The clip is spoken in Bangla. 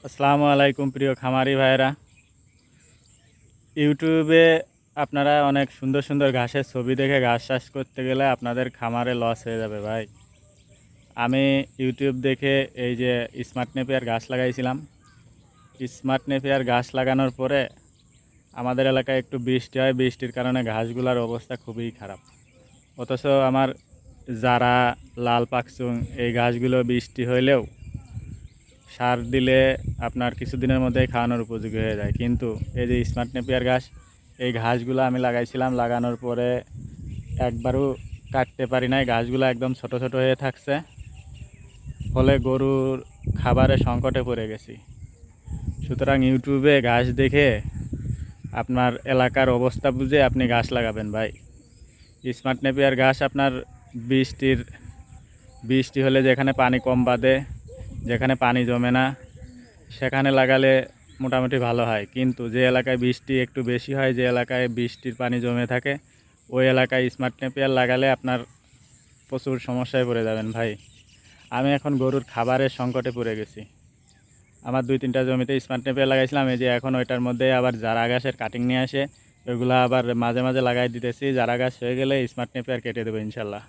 আসসালামু আলাইকুম প্রিয় খামারি ভাইরা। ইউটিউবে আপনারা অনেক সুন্দর সুন্দর ঘাসের ছবি দেখে ঘাস চাষ করতে গেলে আপনাদের খামারে লস হয়ে যাবে ভাই। আমি ইউটিউব দেখে এই যে স্মার্ট নেপিয়ার গাছ লাগাইছিলাম। স্মার্ট নেপিয়ার গাছ লাগানোর পরে আমাদের এলাকায় একটু বৃষ্টি হয়, বৃষ্টির কারণে ঘাসগুলোর অবস্থা খুবই খারাপ। অথচ আমার যারা লাল পাকচুং এই গাছগুলো বৃষ্টি হইলেও সার দিলে আপনার কিছুদিনের মধ্যেই খাওয়ানোর উপযোগী হয়ে যায়। কিন্তু এই যে স্মার্ট নেপিয়ার ঘাস, এই ঘাসগুলো আমি লাগাইছিলাম, লাগানোর পরে একবারও কাটতে পারি নাই, ঘাসগুলো একদম ছোট ছোট হয়ে থাকছে, ফলে গরুর খাবারের সংকটে পড়ে গেছি। সুতরাং ইউটিউবে ঘাস দেখে আপনার এলাকার অবস্থা বুঝে আপনি ঘাস লাগাবেন ভাই। স্মার্ট নেপিয়ার ঘাস আপনার বৃষ্টি হলে যেখানে পানি কম বাঁধে, যেখানে পানি জমে না, সেখানে লাগালে মোটামুটি ভালো হয়। কিন্তু যে এলাকায় বৃষ্টি একটু বেশি হয়, যে এলাকায় বৃষ্টির পানি জমে থাকে, ওই এলাকায় স্মার্ট নেপিয়ার লাগালে আপনার প্রচুর সমস্যায় পড়ে যাবেন ভাই। আমি এখন গরুর খাবারের সংকটে পড়ে গেছি। আমার 2-3টা জমিতে স্মার্ট নেপিয়ার লাগাইছিলাম, এই যে এখন ওইটার মধ্যে আবার জারা ঘাসের কাটিং নিয়ে আসে, ওইগুলো আবার মাঝে মাঝে লাগাই দিতেছি। জারা ঘাস হয়ে গেলে স্মার্ট নেপিয়ার কেটে দেবো ইনশাল্লাহ।